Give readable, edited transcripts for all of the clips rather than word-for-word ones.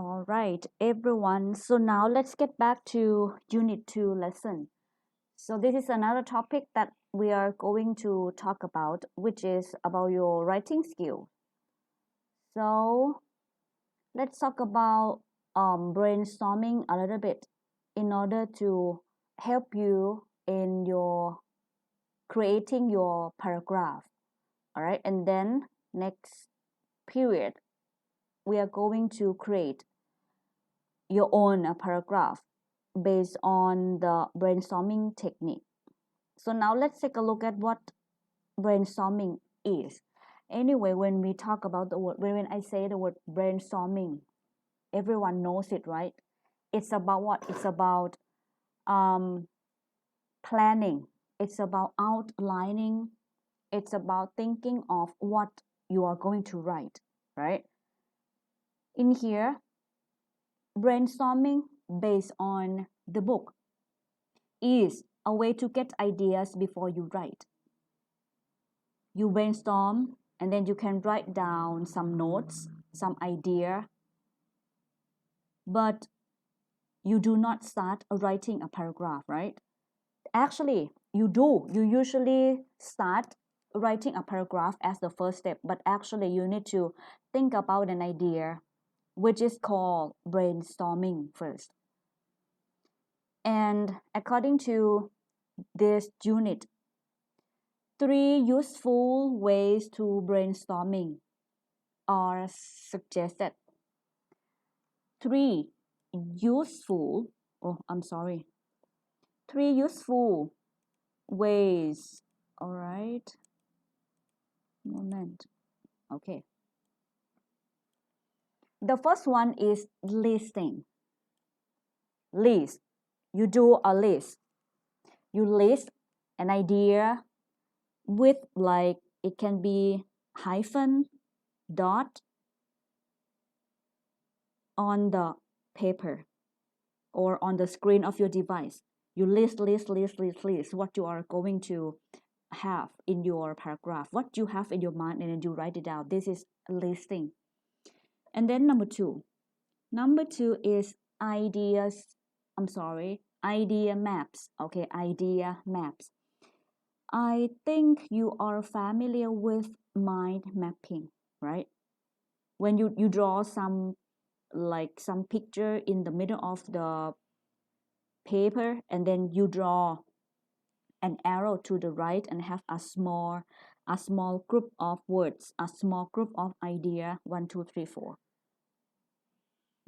All right, everyone. So now let's get back to Unit 2 lesson. So this is another topic that we are going to talk about, which is about your writing skill. So let's talk about brainstorming a little bit in order to help you in your creating your paragraph. All right, and then next period, we are going to create your own paragraph based on the brainstorming technique. So now let's take a look at what brainstorming is. Anyway, when we talk about the word, when I say the word brainstorming, everyone knows it, right? It's about what? It's about planning. It's about outlining. It's about thinking of what you are going to write, right? In here, brainstorming based on the book is a way to get ideas before you write. You brainstorm and then you can write down some notes, some idea, but you do not start writing a paragraph, right? Actually, you do. You usually start writing a paragraph as the first step, but actually you need to think about an idea, which is called brainstorming first. And according to this unit, 3 useful ways to brainstorming are suggested. 3 useful, oh, I'm sorry, 3 useful ways. All right, moment. Okay. The first one is listing. List. You do a list. You list an idea with, like, it can be hyphen, dot on the paper or on the screen of your device. You list what you are going to have in your paragraph, what you have in your mind, and then you write it out. This is listing. And then number two is idea maps. Okay, idea maps. I think you are familiar with mind mapping, right? When you draw some picture in the middle of the paper, and then you draw an arrow to the right and have a small group of words, a small group of idea, 1 2 3 4.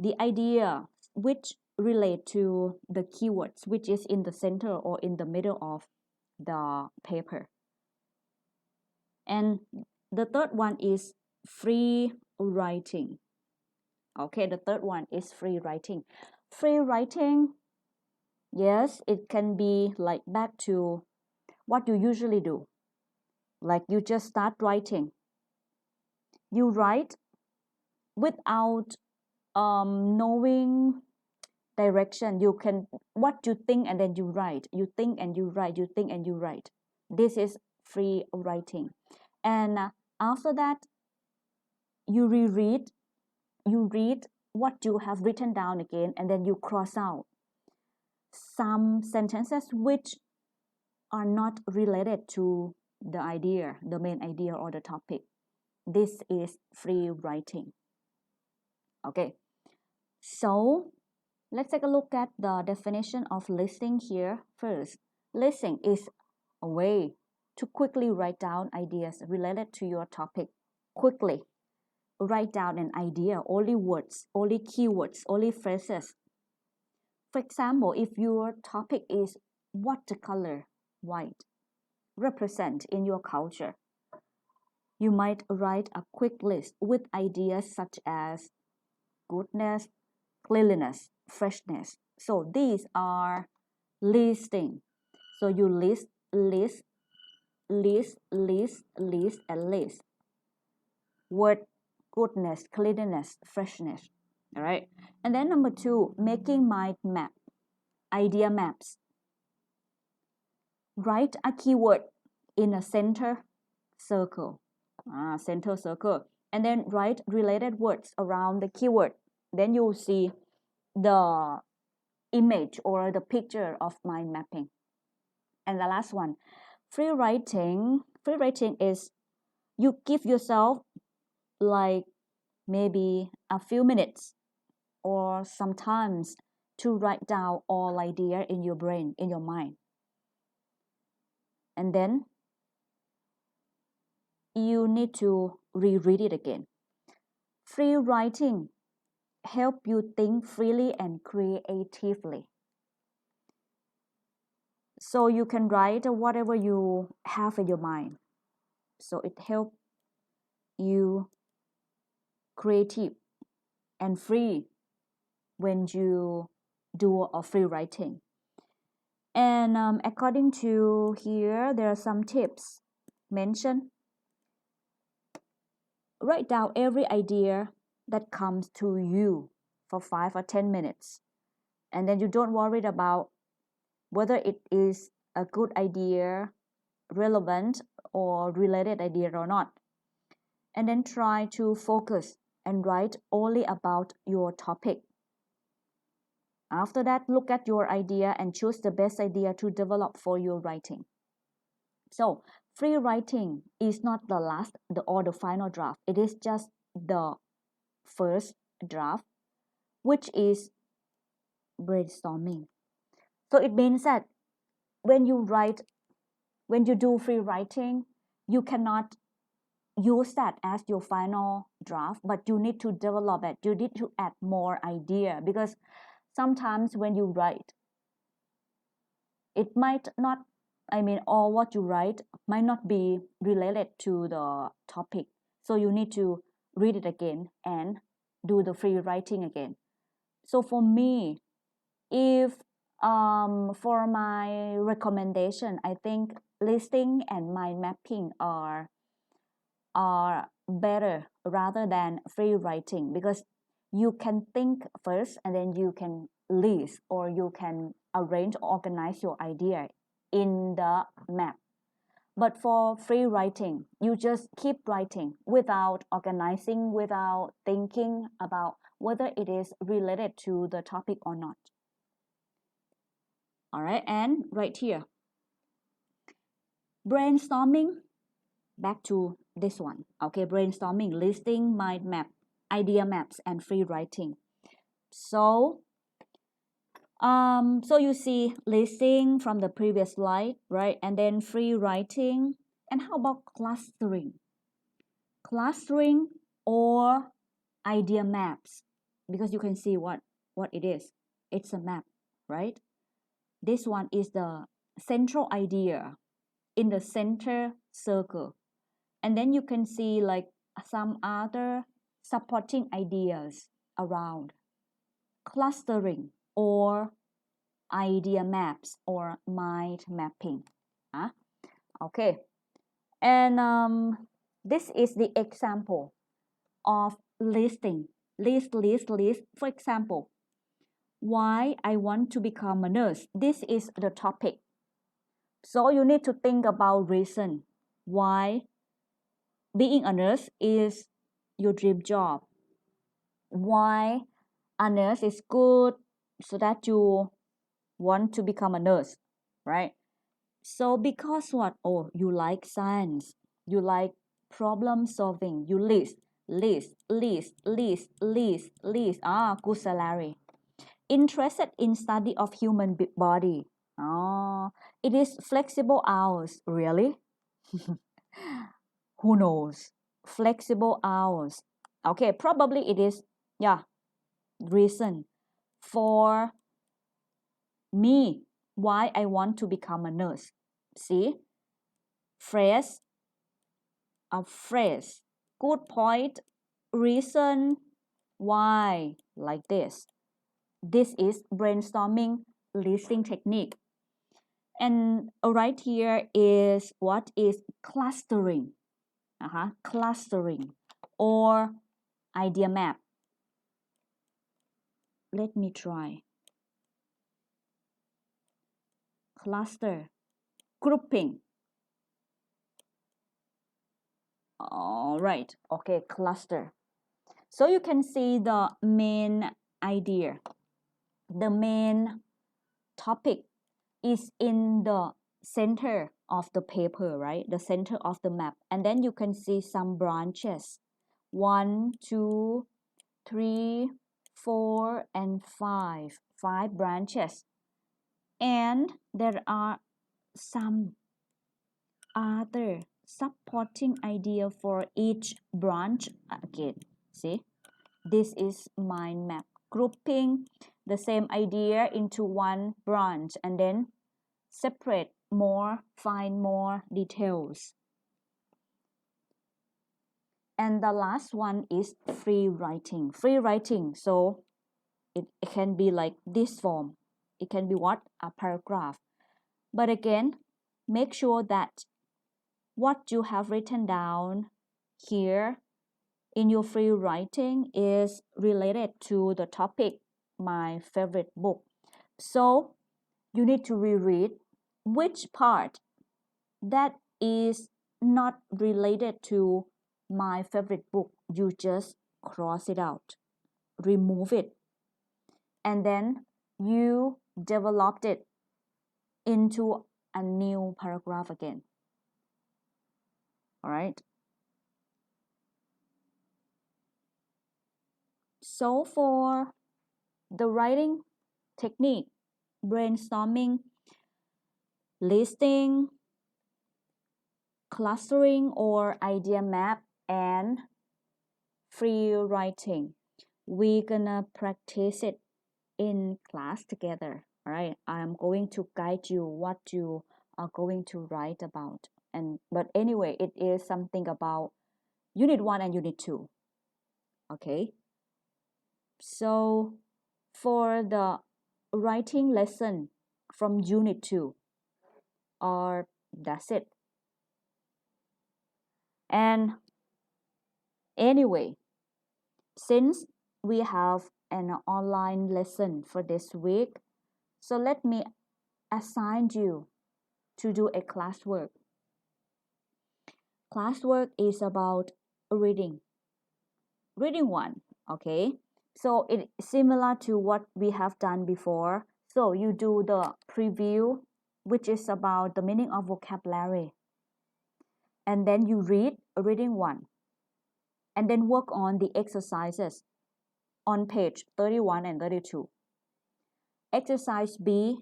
The idea which relate to the keywords which is in the center or in the middle of the paper. And the third one is free writing. Okay, the third one is free writing. Free writing, yes, it can be like back to what you usually do. Like you just start writing. You write without knowing direction. You can, what you think and then you write. You think and you write. You think and you write. This is free writing. And after that, you reread. You read what you have written down again, and then you cross out some sentences which are not related to the idea, the main idea or the topic. This is free writing. Okay, so let's take a look at the definition of listing here first. Listing is a way to quickly write down ideas related to your topic. Quickly write down an idea, only words, only keywords, only phrases. For example, if your topic is what the color white represent in your culture, you might write a quick list with ideas such as goodness, cleanliness, freshness. So these are listing. So you list, and list. Word goodness, cleanliness, freshness. All right. And then number 2, making mind map, idea maps. Write a keyword in a center circle, and then write related words around the keyword. then you'll see the image or the picture of mind mapping. And the last one, free writing. Free writing is you give yourself like maybe a few minutes or sometimes to write down all idea in your brain, in your mind. And then you need to reread it again. Free writing help you think freely and creatively. So you can write whatever you have in your mind. So it helps you creative and free when you do a free writing. And according to here, there are some tips mentioned. Write down every idea that comes to you for 5 or 10 minutes. And then you don't worry about whether it is a good idea, relevant or related idea or not. And then try to focus and write only about your topic. After that, look at your idea and choose the best idea to develop for your writing. So, free writing is not the last or the final draft. It is just the first draft, which is brainstorming. So it means that when you do free writing, you cannot use that as your final draft, but you need to develop it. You need to add more idea, because sometimes when you write, it might not, all what you write might not be related to the topic. So you need to read it again and do the free writing again. So for me, if for my recommendation, I think listing and mind mapping are better rather than free writing, because you can think first and then you can list, or you can arrange, organize your idea in the map. But for free writing, you just keep writing without organizing, without thinking about whether it is related to the topic or not. All right, and right here, brainstorming, back to this one. Okay, brainstorming, listing, mind map, idea maps, and free writing. So you see listing from the previous slide, right? And then free writing. And how about clustering? Clustering or idea maps, because you can see what it is. It's a map, right? This one is the central idea in the center circle. And then you can see like some other supporting ideas around. Clustering or idea maps or mind mapping. Okay. And this is the example of listing. List. For example, why I want to become a nurse. This is the topic. So you need to think about reason why being a nurse is your dream job. Why a nurse is good, so that you want to become a nurse, right? So because what? Oh, you like science, you like problem solving, you list. Good salary. Interested in study of human body. It is flexible hours. Really? Who knows? Flexible hours. Okay, probably it is, yeah, reason for me why I want to become a nurse. See? Phrase, a phrase. Good point, reason, why, like this. This is brainstorming listing technique. And right here is what is clustering. Clustering or idea map. Let me try. Cluster, grouping. All right, okay, cluster. So you can see the main idea, the main topic is in the center of the paper, right? The center of the map. And then you can see some branches. 1, 2, 3, 4, and 5. 5 branches. And there are some other supporting idea for each branch again. See, this is mind map, grouping the same idea into one branch and then separate more, find more details. And the last one is free writing. Free writing, so it can be like this form. It can be what? A paragraph. But again, make sure that what you have written down here in your free writing is related to the topic, my favorite book. So you need to reread which part that is not related to my favorite book. You just cross it out, remove it, and then you developed it into a new paragraph again. All right. So for the writing technique, brainstorming, listing, clustering or idea map, and free writing, we're gonna practice it in class together. All right, I'm going to guide you what you are going to write about. But anyway, it is something about unit 1 and unit 2. Okay, so for the writing lesson from unit 2, or that's it. And anyway, since we have an online lesson for this week, so let me assign you to do a classwork. Classwork is about reading. Reading 1, okay? So it's similar to what we have done before. So you do the preview, which is about the meaning of vocabulary. And then you read reading 1. And then work on the exercises on page 31 and 32. Exercise B,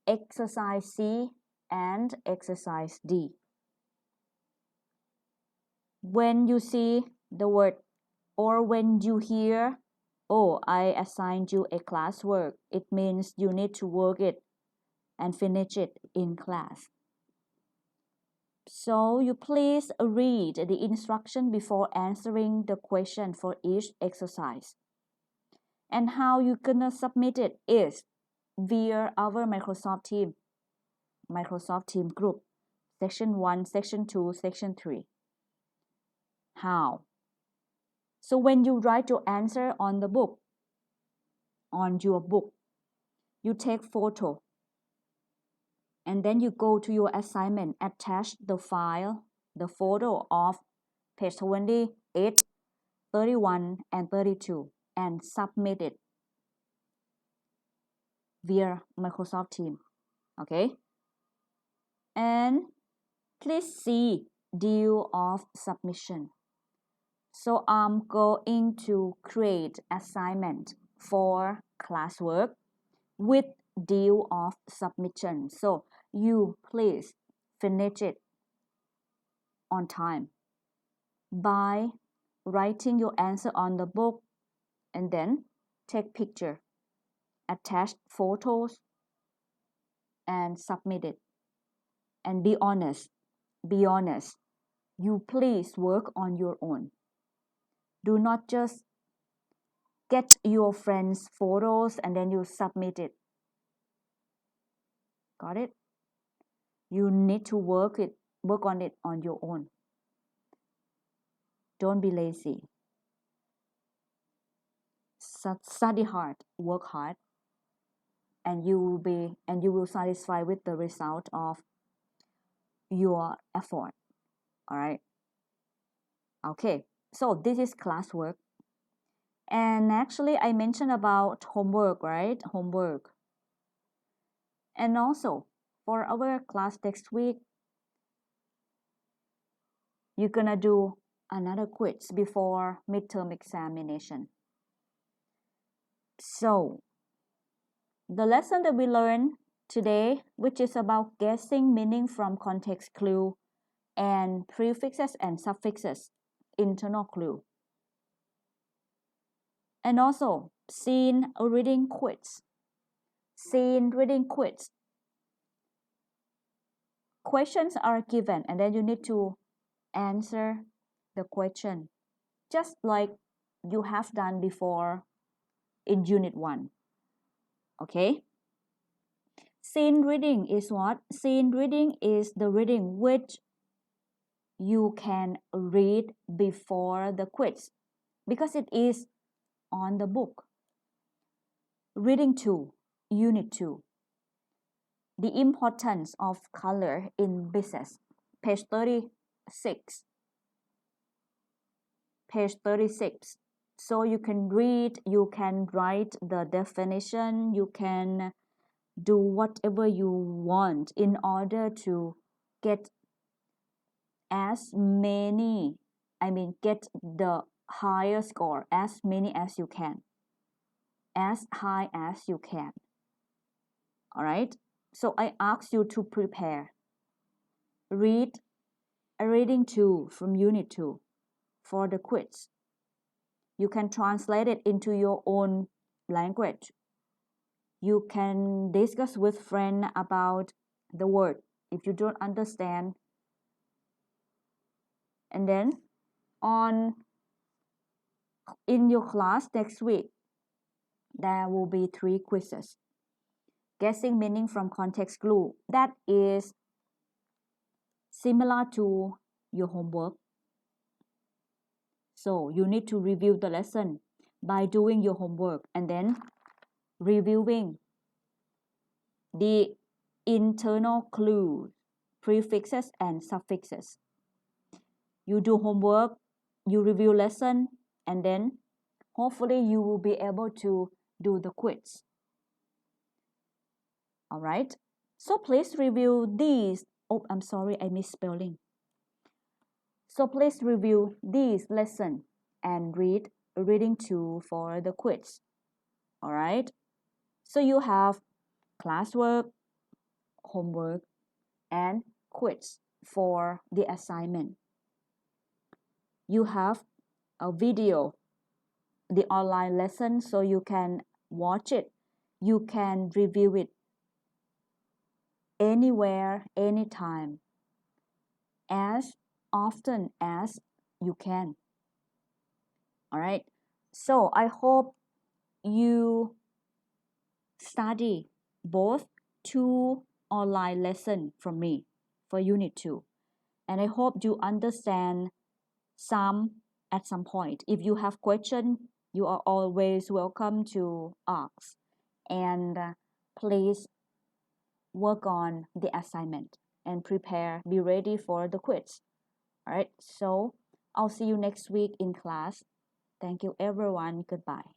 exercise C, and exercise D. When you see the word or when you hear, oh, I assigned you a classwork, it means you need to work it and finish it in class. So you please read the instruction before answering the question for each exercise. And how you're gonna submit it is via our Microsoft Team group, section 1, section 2, section 3. How? So when you write your answer on the book, on your book, you take photo and then you go to your assignment, attach the file, the photo of page 28, 31, and 32 and submit it via Microsoft Teams. Okay? And please see due of submission. So I'm going to create assignment for classwork with due of submission. So you please finish it on time by writing your answer on the book and then take picture, attach photos, and submit it. And be honest. Be honest. You please work on your own. Do not just get your friends' photos and then you submit it. Got it? You need to work on it on your own. Don't be lazy. Study hard, work hard, and you will satisfy with the result of your effort. All right. Okay. So this is classwork. And actually, I mentioned about homework, right? Homework. And also, for our class next week, you're gonna do another quiz before midterm examination. So, the lesson that we learned today, which is about guessing meaning from context clue and prefixes and suffixes, internal clue. And also, scene reading quiz. Scene reading quiz. Questions are given and then you need to answer the question just like you have done before in unit 1. Okay? Scene reading is what? Scene reading is the reading which you can read before the quiz because it is on the book. Reading 2, unit 2. The importance of color in business. Page 36. Page 36. So you can read, you can write the definition, you can do whatever you want in order to get as many, get the higher score, as many as you can, as high as you can. All right. So I ask you to prepare. Read a reading 2 from unit 2 for the quiz. You can translate it into your own language. You can discuss with friends about the word if you don't understand. And then in your class next week, there will be 3 quizzes. Guessing meaning from context clue. That is similar to your homework. So you need to review the lesson by doing your homework and then reviewing the internal clues, prefixes and suffixes. You do homework, you review lesson, and then hopefully you will be able to do the quiz. All right. So please review these. Oh, I'm sorry, I misspelling. So please review these lesson and read reading 2 for the quiz. All right. So you have classwork, homework, and quiz for the assignment. You have a video, the online lesson, so you can watch it. You can review it anywhere, anytime, as often as you can. All right. So I hope you study both 2 online lessons from me for unit 2. And I hope you understand some at some point. If you have questions, you are always welcome to ask. And please work on the assignment and prepare, be ready for the quiz. All right, so I'll see you next week in class. Thank you, everyone. Goodbye.